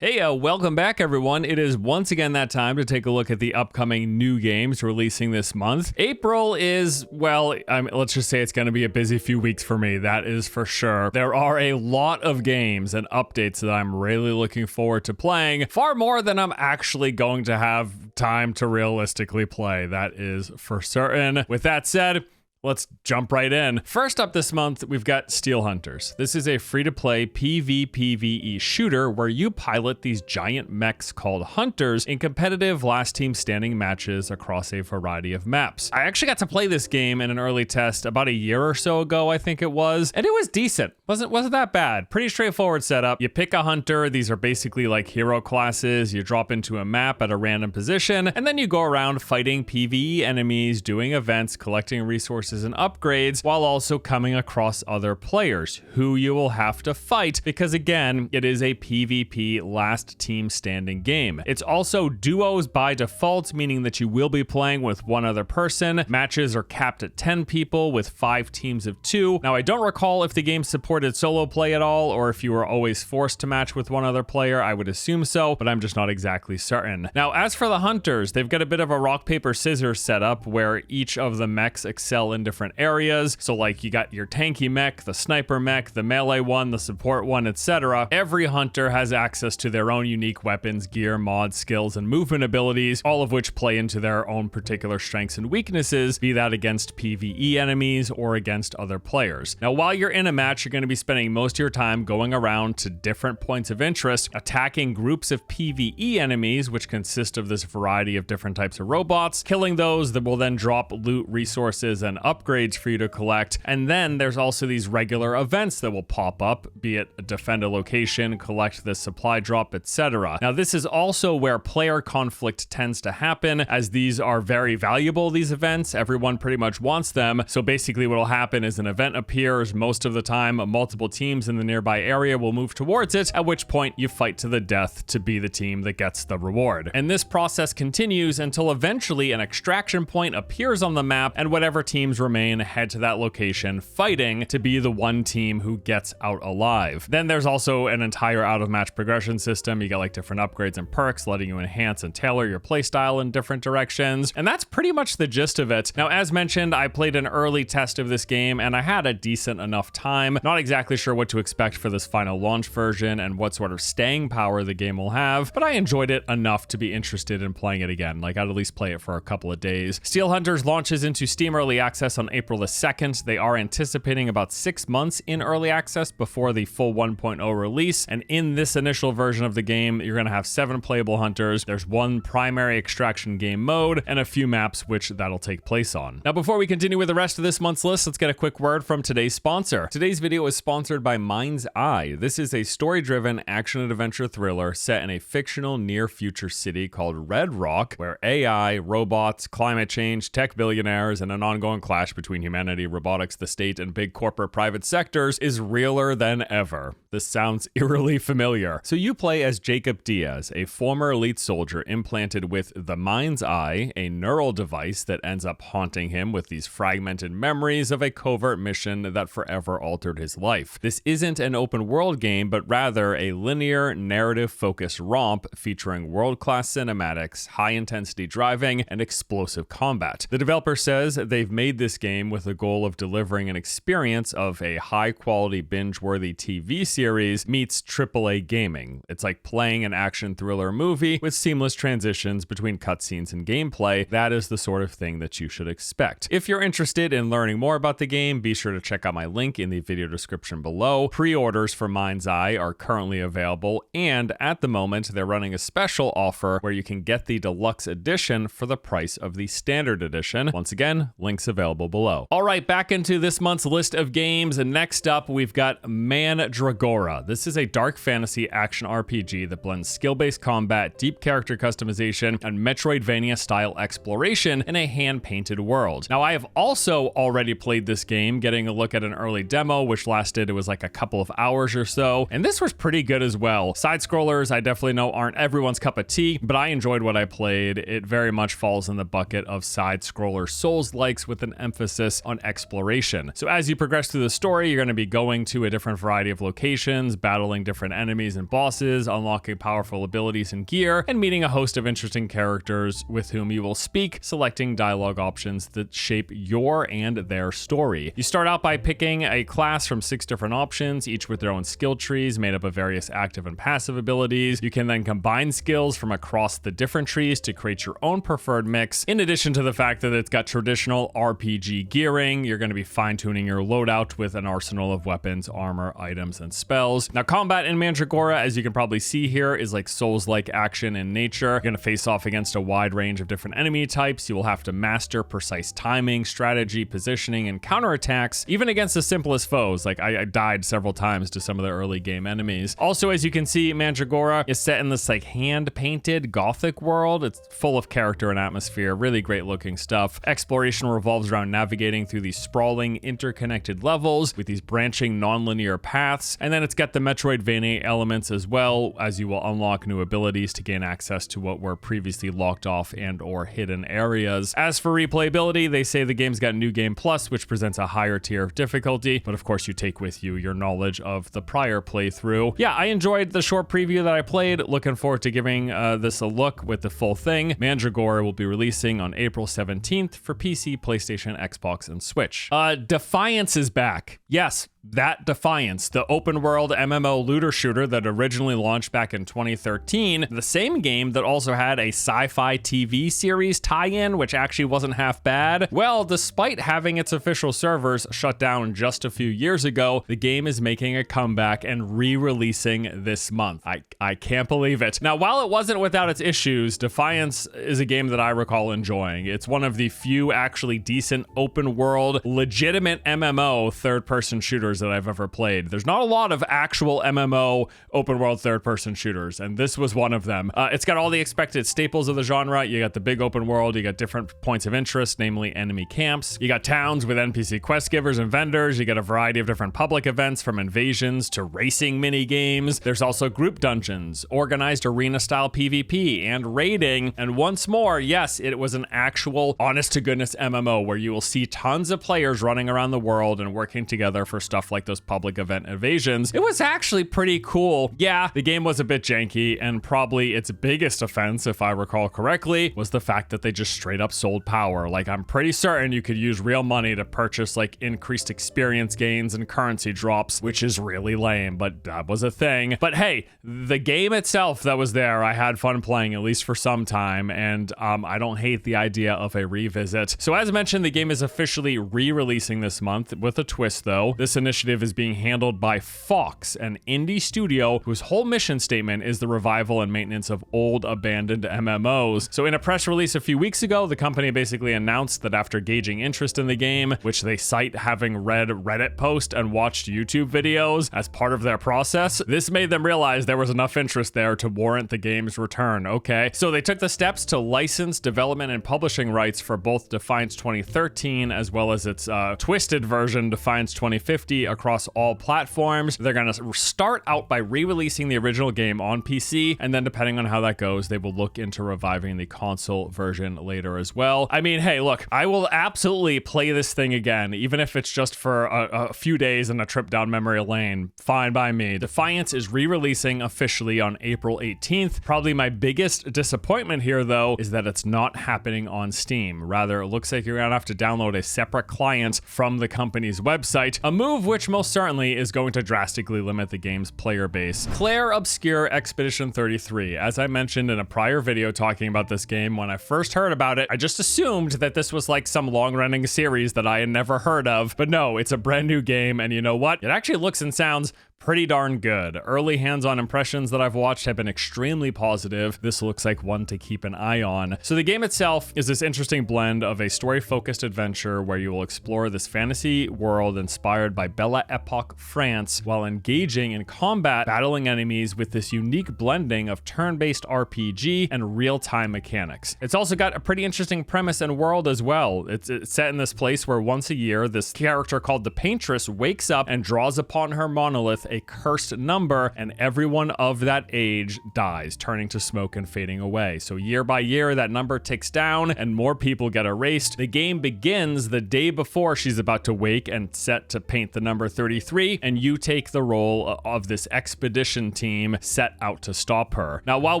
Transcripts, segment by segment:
Hey, welcome back, everyone. It is once again that time to take a look at the upcoming new games releasing this month. April is, well, let's just say it's going to be a busy few weeks for me. That is for sure. There are a lot of games and updates that I'm really looking forward to playing, far more than I'm actually going to have time to realistically play. That is for certain. With that said, let's jump right in. First up this month, we've got Steel Hunters. This is a free-to-play PvPvE shooter where you pilot these giant mechs called Hunters in competitive last team standing matches across a variety of maps. I actually got to play this game in an early test about a year or so ago, I think it was, and it was decent. Wasn't that bad. Pretty straightforward setup. You pick a hunter. These are basically like hero classes. You drop into a map at a random position, and then you go around fighting PvE enemies, doing events, collecting resources and upgrades, while also coming across other players who you will have to fight because, again, it is a PvP last team standing game. It's also duos by default, meaning that you will be playing with one other person. Matches are capped at 10 people with 5 teams of 2. Now, I don't recall if the game supported solo play at all or if you were always forced to match with one other player. I would assume so, but I'm just not exactly certain. Now, as for the Hunters, they've got a bit of a rock, paper, scissors setup where each of the mechs excel in different areas. So like you got your tanky mech, the sniper mech, the melee one, the support one, etc. Every hunter has access to their own unique weapons, gear, mods, skills, and movement abilities, all of which play into their own particular strengths and weaknesses, be that against PvE enemies or against other players. Now, while you're in a match, you're going to be spending most of your time going around to different points of interest, attacking groups of PvE enemies, which consist of this variety of different types of robots, killing those that will then drop loot, resources, and upgrades for you to collect. And then there's also these regular events that will pop up, be it defend a location, collect the supply drop, etc. Now, this is also where player conflict tends to happen, as these are very valuable, these events. Everyone pretty much wants them. So basically what will happen is an event appears most of the time, multiple teams in the nearby area will move towards it, at which point you fight to the death to be the team that gets the reward. And this process continues until eventually an extraction point appears on the map, and whatever teams remain head to that location fighting to be the one team who gets out alive. Then there's also an entire out of match progression system. You get like different upgrades and perks letting you enhance and tailor your playstyle in different directions. And that's pretty much the gist of it. Now, as mentioned, I played an early test of this game and I had a decent enough time. Not exactly sure what to expect for this final launch version and what sort of staying power the game will have, but I enjoyed it enough to be interested in playing it again. Like, I'd at least play it for a couple of days. Steel Hunters launches into Steam Early Access on April the 2nd. They are anticipating about 6 months in early access before the full 1.0 release. And in this initial version of the game, you're going to have 7 playable hunters. There's 1 primary extraction game mode and a few maps which that'll take place on. Now, before we continue with the rest of this month's list, let's get a quick word from today's sponsor. Today's video is sponsored by MindsEye. This is a story-driven action and adventure thriller set in a fictional near-future city called Red Rock, where AI, robots, climate change, tech billionaires, and an ongoing clash between humanity, robotics, the state, and big corporate private sectors is realer than ever. This sounds eerily familiar. So you play as Jacob Diaz, a former elite soldier implanted with the MindsEye, a neural device that ends up haunting him with these fragmented memories of a covert mission that forever altered his life. This isn't an open world game, but rather a linear, narrative-focused romp featuring world-class cinematics, high-intensity driving, and explosive combat. The developer says they've made this game with the goal of delivering an experience of a high-quality, binge-worthy TV series meets AAA gaming. It's like playing an action thriller movie with seamless transitions between cutscenes and gameplay. That is the sort of thing that you should expect. If you're interested in learning more about the game, be sure to check out my link in the video description below. Pre-orders for MindsEye are currently available, and at the moment, they're running a special offer where you can get the deluxe edition for the price of the standard edition. Once again, links available below. All right, back into this month's list of games, and next up, we've got Mandragora. This is a dark fantasy action RPG that blends skill-based combat, deep character customization, and Metroidvania-style exploration in a hand-painted world. Now, I have also already played this game, getting a look at an early demo, which lasted, it was like a couple of hours or so, and this was pretty good as well. Side-scrollers, I definitely know aren't everyone's cup of tea, but I enjoyed what I played. It very much falls in the bucket of side-scroller Souls-likes with an emphasis on exploration. So as you progress through the story, you're going to be going to a different variety of locations, battling different enemies and bosses, unlocking powerful abilities and gear, and meeting a host of interesting characters with whom you will speak, selecting dialogue options that shape your and their story. You start out by picking a class from 6 different options, each with their own skill trees made up of various active and passive abilities. You can then combine skills from across the different trees to create your own preferred mix. In addition to the fact that it's got traditional RPG gearing, you're going to be fine-tuning your loadout with an arsenal of weapons, armor, items, and spells. Now, combat in Mandragora, as you can probably see here, is like Souls-like action in nature. You're going to face off against a wide range of different enemy types. You will have to master precise timing, strategy, positioning, and counterattacks, even against the simplest foes. Like I died several times to some of the early game enemies. Also, as you can see, Mandragora is set in this like hand-painted gothic world. It's full of character and atmosphere, really great looking stuff. Exploration revolves around navigating through these sprawling, interconnected levels with these branching non-linear paths. And then it's got the Metroidvania elements as well, as you will unlock new abilities to gain access to what were previously locked off and or hidden areas. As for replayability, they say the game's got New Game Plus, which presents a higher tier of difficulty, but of course you take with you your knowledge of the prior playthrough. Yeah, I enjoyed the short preview that I played. Looking forward to giving this a look with the full thing. Mandragora will be releasing on April 17th for PC, PlayStation, Xbox, and Switch. Defiance is back. Yes, that Defiance, the open world MMO looter shooter that originally launched back in 2013, the same game that also had a sci-fi TV series tie-in, which actually wasn't half bad. Well, despite having its official servers shut down just a few years ago, the game is making a comeback and re-releasing this month. I can't believe it. Now, while it wasn't without its issues, Defiance is a game that I recall enjoying. It's one of the few actually decent open world, legitimate MMO third-person shooters that I've ever played. There's not a lot of actual MMO open world third-person shooters, and this was one of them. It's got all the expected staples of the genre. You got the big open world, you got different points of interest, namely enemy camps. You got towns with NPC quest givers and vendors. You got a variety of different public events, from invasions to racing mini games. There's also group dungeons, organized arena-style PvP, and raiding. And once more, yes, it was an actual honest-to-goodness MMO where you will see tons of players running around the world and working together for stuff like those public event invasions. It was actually pretty cool. Yeah, the game was a bit janky, and probably its biggest offense, if I recall correctly, was the fact that they just straight up sold power. Like, I'm pretty certain you could use real money to purchase like increased experience gains and currency drops, which is really lame, but that was a thing. But hey, the game itself that was there, I had fun playing, at least for some time, and I don't hate the idea of a revisit. So as mentioned, the game is officially re-releasing this month with a twist though. This initiative is being handled by Fox, an indie studio whose whole mission statement is the revival and maintenance of old abandoned MMOs. So in a press release a few weeks ago, the company basically announced that after gauging interest in the game, which they cite having read Reddit posts and watched YouTube videos as part of their process, this made them realize there was enough interest there to warrant the game's return. Okay, so they took the steps to license development and publishing rights for both Defiance 2013 as well as its twisted version, Defiance 2050, across all platforms. They're going to start out by re-releasing the original game on PC, and then depending on how that goes, they will look into reviving the console version later as well. I mean, hey, look, I will absolutely play this thing again, even if it's just for a few days and a trip down memory lane. Fine by me. Defiance is re-releasing officially on April 18th. Probably my biggest disappointment here, though, is that it's not happening on Steam. Rather, it looks like you're going to have to download a separate client from the company's website, a move which most certainly is going to drastically limit the game's player base. Clair, Obscur, Expedition 33. As I mentioned in a prior video talking about this game, when I first heard about it, I just assumed that this was like some long-running series that I had never heard of, but no, it's a brand new game, and you know what? It actually looks and sounds pretty darn good. Early hands-on impressions that I've watched have been extremely positive. This looks like one to keep an eye on. So the game itself is this interesting blend of a story-focused adventure where you will explore this fantasy world inspired by Belle Epoch France while engaging in combat, battling enemies with this unique blending of turn-based RPG and real-time mechanics. It's also got a pretty interesting premise and world as well. It's set in this place where once a year, this character called the Paintress wakes up and draws upon her monolith a cursed number, and everyone of that age dies, turning to smoke and fading away. So year by year, that number ticks down and more people get erased. The game begins the day before she's about to wake and set to paint the number 33, and you take the role of this expedition team set out to stop her. Now, while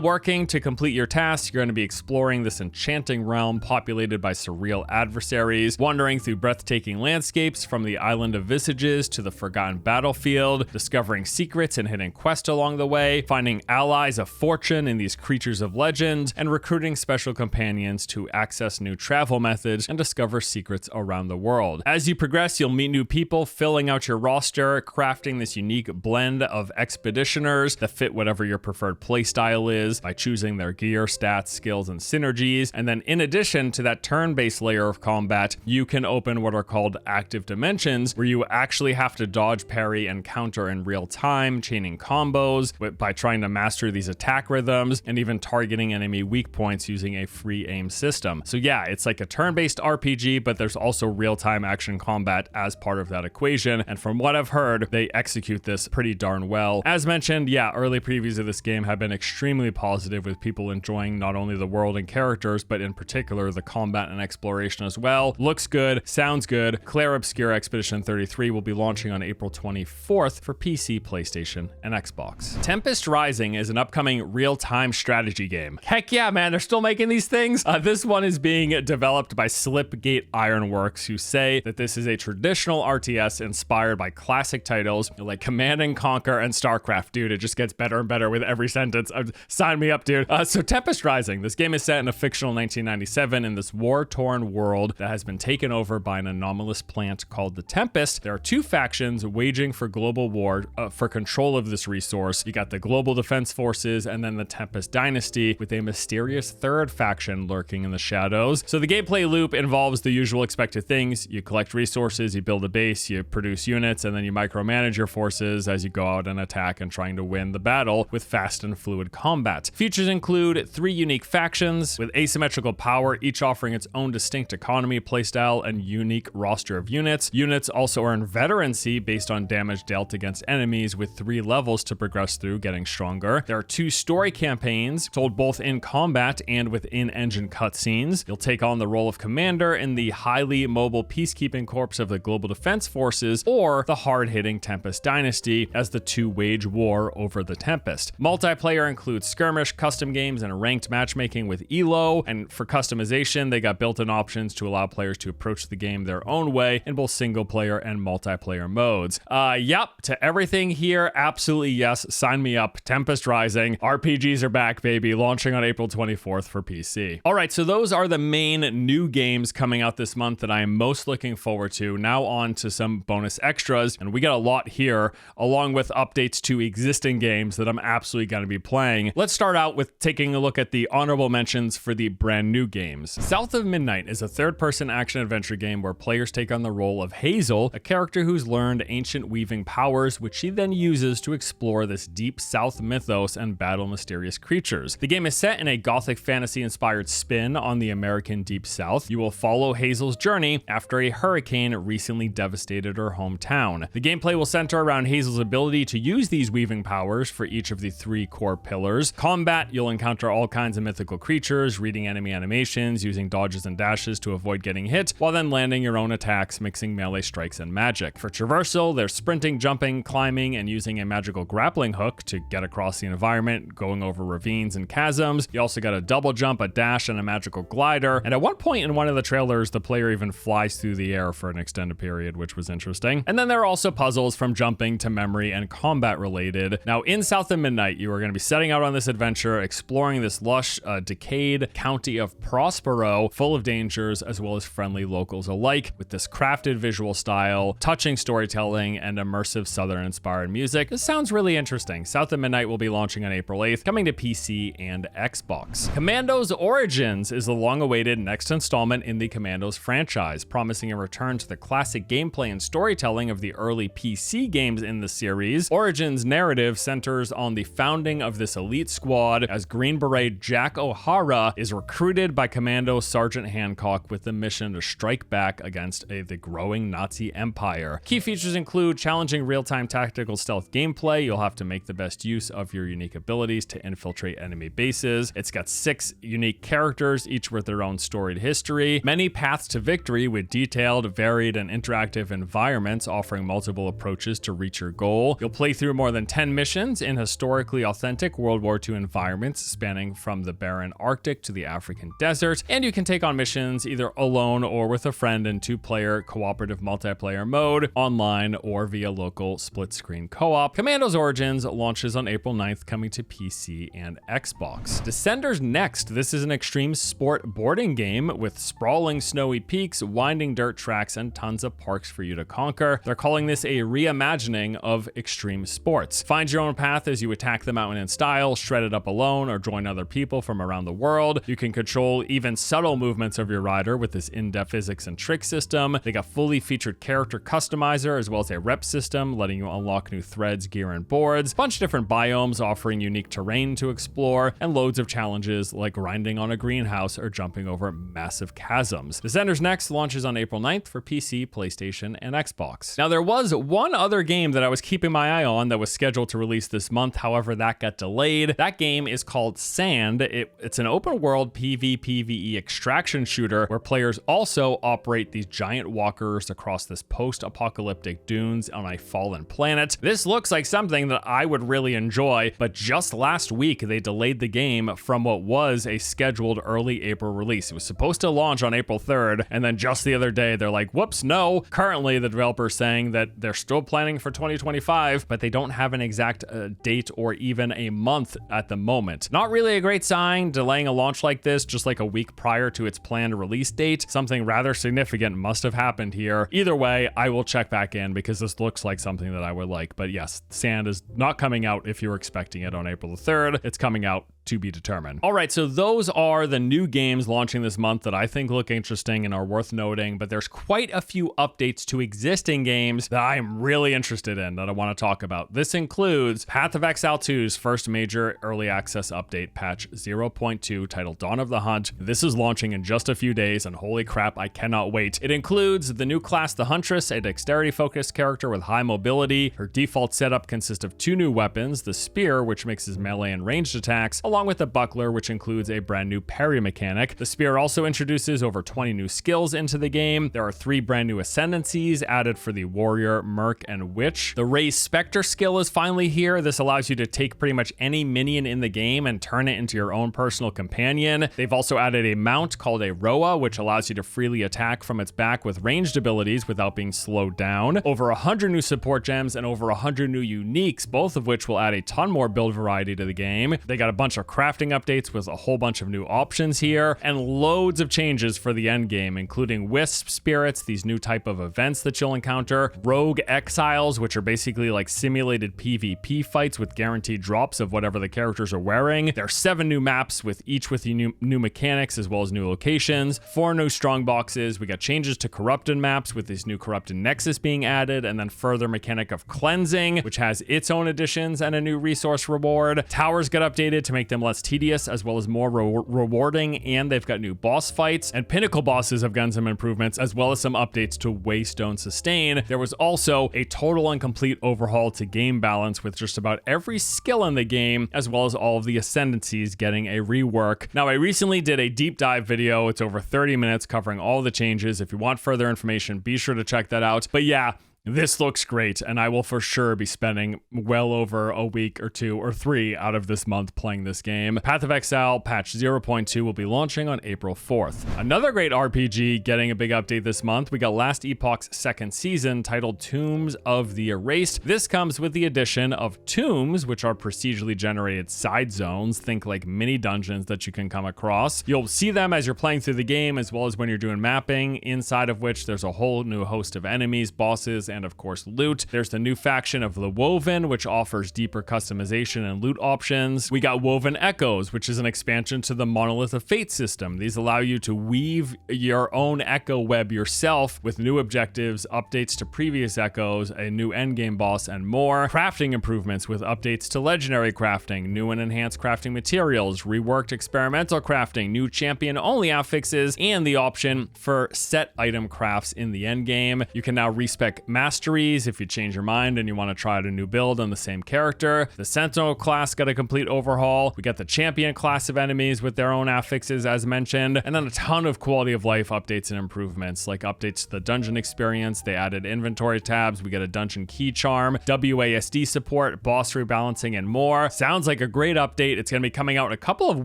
working to complete your tasks, you're going to be exploring this enchanting realm populated by surreal adversaries, wandering through breathtaking landscapes from the Island of Visages to the Forgotten Battlefield, discovering secrets and hidden quests along the way, finding allies of fortune in these creatures of legend, and recruiting special companions to access new travel methods and discover secrets around the world. As you progress, you'll meet new people, filling out your roster, crafting this unique blend of expeditioners that fit whatever your preferred playstyle is by choosing their gear, stats, skills, and synergies. And then in addition to that turn-based layer of combat, you can open what are called active dimensions, where you actually have to dodge, parry, and counter in real time, chaining combos by trying to master these attack rhythms, and even targeting enemy weak points using a free aim system. So yeah, it's like a turn-based RPG, but there's also real-time action combat as part of that equation. And from what I've heard, they execute this pretty darn well. As mentioned, yeah, early previews of this game have been extremely positive, with people enjoying not only the world and characters, but in particular the combat and exploration as well. Looks good, sounds good. Clair Obscur Expedition 33 will be launching on April 24th for PC, PlayStation, and Xbox. Tempest Rising is an upcoming real-time strategy game. Heck yeah, man, they're still making these things. This one is being developed by Slipgate Ironworks, who say that this is a traditional RTS inspired by classic titles like Command and Conquer and StarCraft. Dude, it just gets better and better with every sentence. Sign me up, dude. So Tempest Rising, this game is set in a fictional 1997 in this war-torn world that has been taken over by an anomalous plant called the Tempest. There are two factions waging for global war for control of this resource. You got the Global Defense Forces and then the Tempest Dynasty, with a mysterious third faction lurking in the shadows. So the gameplay loop involves the usual expected things. You collect resources, you build a base, you produce units, and then you micromanage your forces as you go out and attack and trying to win the battle with fast and fluid combat. Features include 3 unique factions with asymmetrical power, each offering its own distinct economy, playstyle, and unique roster of units. Units also earn veterancy based on damage dealt against enemies, with 3 levels to progress through, getting stronger. There are 2 story campaigns told both in combat and with in-engine cutscenes. You'll take on the role of commander in the highly mobile peacekeeping corps of the Global Defense Forces, or the hard-hitting Tempest Dynasty, as the 2 wage war over the Tempest. Multiplayer includes skirmish, custom games, and ranked matchmaking with ELO, and for customization, they got built-in options to allow players to approach the game their own way in both single-player and multiplayer modes. Yep, to everything here, absolutely yes, sign me up. Tempest Rising, RPGs are back, baby, launching on April 24th for PC. All right, so those are the main new games coming out this month that I am most looking forward to. Now on to some bonus extras, and we got a lot here, along with updates to existing games that I'm absolutely going to be playing. Let's start out with taking a look at the honorable mentions for the brand new games. South of Midnight is a third-person action-adventure game where players take on the role of Hazel, a character who's learned ancient weaving powers, which she then uses to explore this deep South mythos and battle mysterious creatures. The game is set in a gothic fantasy-inspired spin on the American Deep South. You will follow Hazel's journey after a hurricane recently devastated her hometown. The gameplay will center around Hazel's ability to use these weaving powers for each of the 3 core pillars. Combat, you'll encounter all kinds of mythical creatures, reading enemy animations, using dodges and dashes to avoid getting hit, while then landing your own attacks, mixing melee strikes and magic. For traversal, there's sprinting, jumping, climbing, and using a magical grappling hook to get across the environment, going over ravines and chasms. You also got a double jump, a dash, and a magical glider. And at one point in one of the trailers, the player even flies through the air for an extended period, which was interesting. And then there are also puzzles from jumping to memory and combat related. Now, in South of Midnight, you are going to be setting out on this adventure, exploring this lush, decayed county of Prospero, full of dangers as well as friendly locals alike, with this crafted visual style, touching storytelling, and immersive Southern-inspired music. This sounds really interesting. South of Midnight will be launching on April 8th, coming to PC and Xbox. Commandos Origins is the long-awaited next installment in the Commandos franchise, promising a return to the classic gameplay and storytelling of the early PC games in the series. Origins' narrative centers on the founding of this elite squad as Green Beret Jack O'Hara is recruited by Commando Sergeant Hancock with the mission to strike back against the growing Nazi empire. Key features include challenging real-time tactical stealth gameplay. You'll have to make the best use of your unique abilities to infiltrate enemy bases. It's got 6 unique characters, each with their own storied history. Many paths to victory with detailed, varied, and interactive environments offering multiple approaches to reach your goal. You'll play through more than 10 missions in historically authentic World War II environments spanning from the barren Arctic to the African desert, and you can take on missions either alone or with a friend in 2-player cooperative multiplayer mode, online or via local split-screen co-op. Commandos Origins launches on April 9th, coming to PC and Xbox. Descenders next. This is an extreme sport boarding game with sprawling snowy peaks, winding dirt tracks, and tons of parks for you to conquer. They're calling this a reimagining of extreme sports. Find your own path as you attack the mountain in style, shred it up alone, or join other people from around the world. You can control even subtle movements of your rider with this in-depth physics and trick system. They got fully featured character customizer as well as a rep system, letting you unlock new threads, gear, and boards. Bunch of different biomes offering unique terrain to explore, and loads of challenges like grinding on a greenhouse or jumping over massive chasms. Descenders Next launches on April 9th for PC, PlayStation, and Xbox. Now, there was one other game that I was keeping my eye on that was scheduled to release this month. However, that got delayed. That game is called Sand. It's an open world PvPvE extraction shooter where players also operate these giant walkers across this post-apocalyptic dunes on a fallen planet. This looks like something that I would really enjoy, but just last week they delayed the game from what was a scheduled early April release. It was supposed to launch on April 3rd, and then just the other day they're like, whoops, no. Currently the developer's saying that they're still planning for 2025, but they don't have an exact date or even a month at the moment. Not really a great sign, delaying a launch like this just like a week prior to its planned release date. Something rather significant must have happened here. Either way, I will check back in because this looks like something that I would like. But yes, Sand is not coming out if you're expecting it on April the 3rd. It's coming out to be determined. All right, so those are the new games launching this month that I think look interesting and are worth noting, but there's quite a few updates to existing games that I am really interested in that I want to talk about. This includes Path of Exile 2's first major early access update, patch 0.2, titled Dawn of the Hunt. This is launching in just a few days, and holy crap, I cannot wait. It includes the new class, the Huntress, a dexterity-focused character with high mobility. Her default setup consists of 2 new weapons, the Spear, which mixes melee and ranged attacks, along with the Buckler, which includes a brand new parry mechanic. The Spear also introduces over 20 new skills into the game. There are 3 brand new ascendancies added for the Warrior, Merc, and Witch. The Raised Spectre skill is finally here. This allows you to take pretty much any minion in the game and turn it into your own personal companion. They've also added a mount called a Roa, which allows you to freely attack from its back with ranged abilities without being slowed down. Over 100 new support gems and over 100 new uniques, both of which will add a ton more build variety to the game. They got a bunch of crafting updates with a whole bunch of new options here, and loads of changes for the end game, including Wisp Spirits, these new type of events that you'll encounter, Rogue Exiles, which are basically like simulated PvP fights with guaranteed drops of whatever the characters are wearing. There are 7 new maps with each with new mechanics as well as new locations, 4 new strong boxes. We got changes to corrupted maps with this new corrupted nexus being added, and then further mechanic of cleansing, which has its own additions and a new resource reward. Towers got updated to make them less tedious as well as more rewarding, and they've got new boss fights, and pinnacle bosses have gotten some improvements as well as some updates to Waystone Sustain. There was also a total and complete overhaul to game balance with just about every skill in the game as well as all of the ascendancies getting a rework. Now, I recently did a deep dive video. It's over 30 minutes covering all the changes. If you want further information, be sure to check that out. But yeah, this looks great, and I will for sure be spending well over a week or 2 or 3 out of this month playing this game. Path of Exile patch 0.2 will be launching on April 4th. Another great RPG getting a big update this month. We got Last Epoch's second season titled Tombs of the Erased. This comes with the addition of tombs, which are procedurally generated side zones. Think like mini dungeons that you can come across. You'll see them as you're playing through the game as well as when you're doing mapping, inside of which there's a whole new host of enemies, bosses, and of course loot. There's the new faction of the Woven, which offers deeper customization and loot options. We got Woven Echoes, which is an expansion to the Monolith of Fate system. These allow you to weave your own echo web yourself with new objectives, updates to previous echoes, a new endgame boss, and more. Crafting improvements with updates to legendary crafting, new and enhanced crafting materials, reworked experimental crafting, new champion only affixes, and the option for set item crafts in the endgame. You can now respec masteries if you change your mind and you want to try out a new build on the same character. The Sentinel class got a complete overhaul. We got the Champion class of enemies with their own affixes as mentioned, and then a ton of quality of life updates and improvements, like updates to the dungeon experience. They added inventory tabs. We get a dungeon key charm, WASD support, boss rebalancing, and more. Sounds like a great update. It's going to be coming out a couple of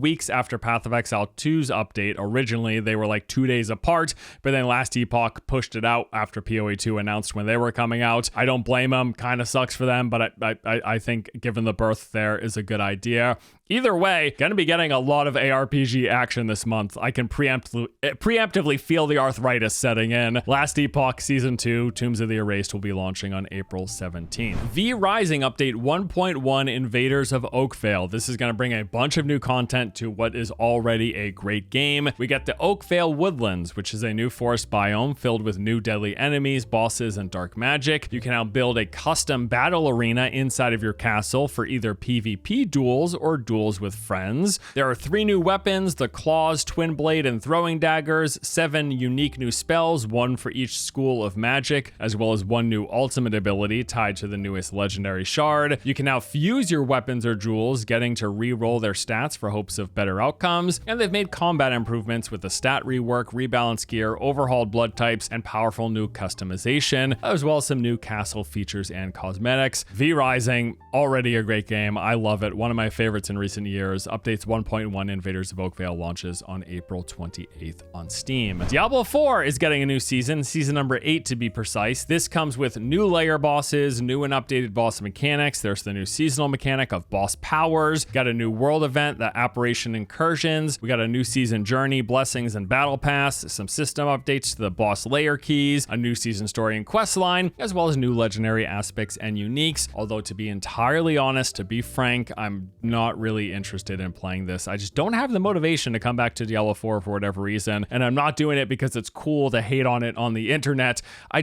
weeks after Path of Exile 2's update. Originally, they were like 2 days apart, but then last Epoch pushed it out after PoE 2 announced when they were coming out. I don't blame them. Kind of sucks for them, but I think given the birth there is a good idea. Either way, gonna be getting a lot of ARPG action this month. I can preemptively feel the arthritis setting in. Last Epoch Season 2, Tombs of the Erased, will be launching on April 17th. V Rising Update 1.1 Invaders of Oakveil. This is gonna bring a bunch of new content to what is already a great game. We get the Oakveil Woodlands, which is a new forest biome filled with new deadly enemies, bosses, and dark magic. You can now build a custom battle arena inside of your castle for either PvP duels or duels with friends. There are 3 new weapons, the claws, twin blade, and throwing daggers, 7 unique new spells, 1 for each school of magic, as well as 1 new ultimate ability tied to the newest legendary shard. You can now fuse your weapons or jewels, getting to re-roll their stats for hopes of better outcomes, and they've made combat improvements with the stat rework, rebalance gear, overhauled blood types, and powerful new customization, as well as some new castle features and cosmetics. V Rising, already a great game. I love it. One of my favorites in recent years. Updates 1.1 Invaders of Oakveil launches on April 28th on Steam. Diablo 4 is getting a new season number 8 to be precise. This comes with new layer bosses, new and updated boss mechanics. There's the new seasonal mechanic of boss powers. Got a new world event, the Apparition Incursions. We got a new season journey, blessings, and battle pass. Some system updates to the boss layer keys, a new season story and quest line, as well as new legendary aspects and uniques. Although to be entirely honest, to be frank, I'm not really interested in playing this. I just don't have the motivation to come back to Diablo 4 for whatever reason, and I'm not doing it because it's cool to hate on it on the internet. I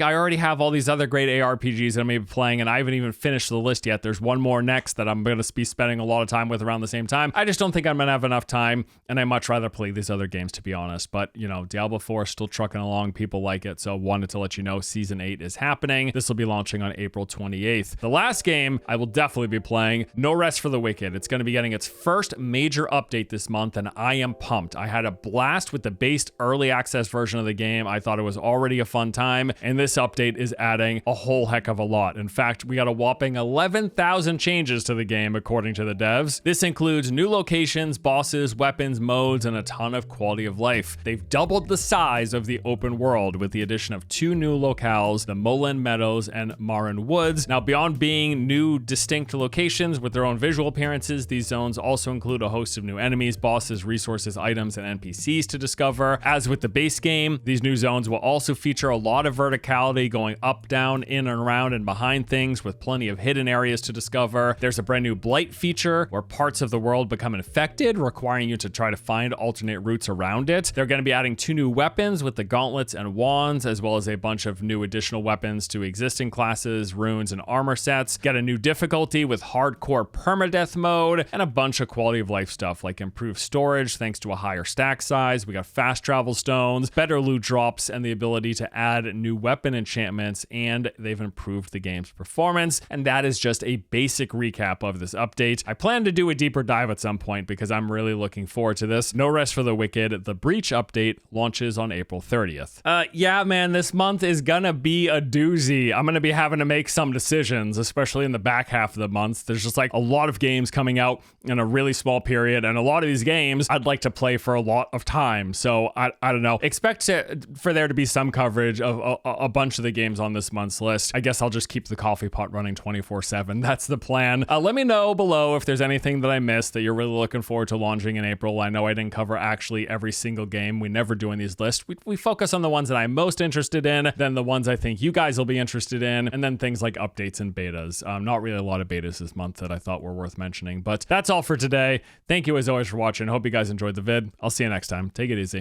already have all these other great ARPGs that I'm maybe playing, and I haven't even finished the list yet. There's one more next that I'm going to be spending a lot of time with around the same time. I just don't think I'm going to have enough time, and I'd much rather play these other games, to be honest. But, you know, Diablo 4 is still trucking along. People like it, so wanted to let you know Season 8 is happening. This will be launching on April 28th. The last game I will definitely be playing, No Rest for the Wicked. It's going to be getting its first major update this month, and I am pumped. I had a blast with the base early access version of the game. I thought it was already a fun time, and this update is adding a whole heck of a lot. In fact, we got a whopping 11,000 changes to the game, according to the devs. This includes new locations, bosses, weapons, modes, and a ton of quality of life. They've doubled the size of the open world with the addition of 2 new locales, the Molen Meadows and Marin Woods. Now, beyond being new distinct locations with their own visual appearances, these zones also include a host of new enemies, bosses, resources, items, and NPCs to discover. As with the base game, these new zones will also feature a lot of verticality, going up, down, in and around and behind things, with plenty of hidden areas to discover. There's a brand new blight feature where parts of the world become infected, requiring you to try to find alternate routes around it. They're going to be adding 2 new weapons with the gauntlets and wands, as well as a bunch of new additional weapons to existing classes, runes, and armor sets. Get a new difficulty with hardcore permadeath mode, and a bunch of quality of life stuff like improved storage thanks to a higher stack size. We got fast travel stones, better loot drops, and the ability to add new weapon enchantments, and they've improved the game's performance. And that is just a basic recap of this update. I plan to do a deeper dive at some point because I'm really looking forward to this. No Rest for the Wicked, the Breach update, launches on April 30th. Yeah, man, this month is gonna be a doozy. I'm gonna be having to make some decisions, especially in the back half of the month. There's just like a lot of games coming out in a really small period, and a lot of these games I'd like to play for a lot of time. So I don't know. Expect for there to be some coverage of a bunch of the games on this month's list. I guess I'll just keep the coffee pot running 24/7. That's the plan. Let me know below if there's anything that I missed that you're really looking forward to launching in April. I know I didn't cover actually every single game. We never do in these lists. We focus on the ones that I'm most interested in, then the ones I think you guys will be interested in, and then things like updates and betas. Not really a lot of betas this month that I thought were worth mentioning, but that's all for today. Thank you as always for watching. Hope you guys enjoyed the vid. I'll see you next time. Take it easy.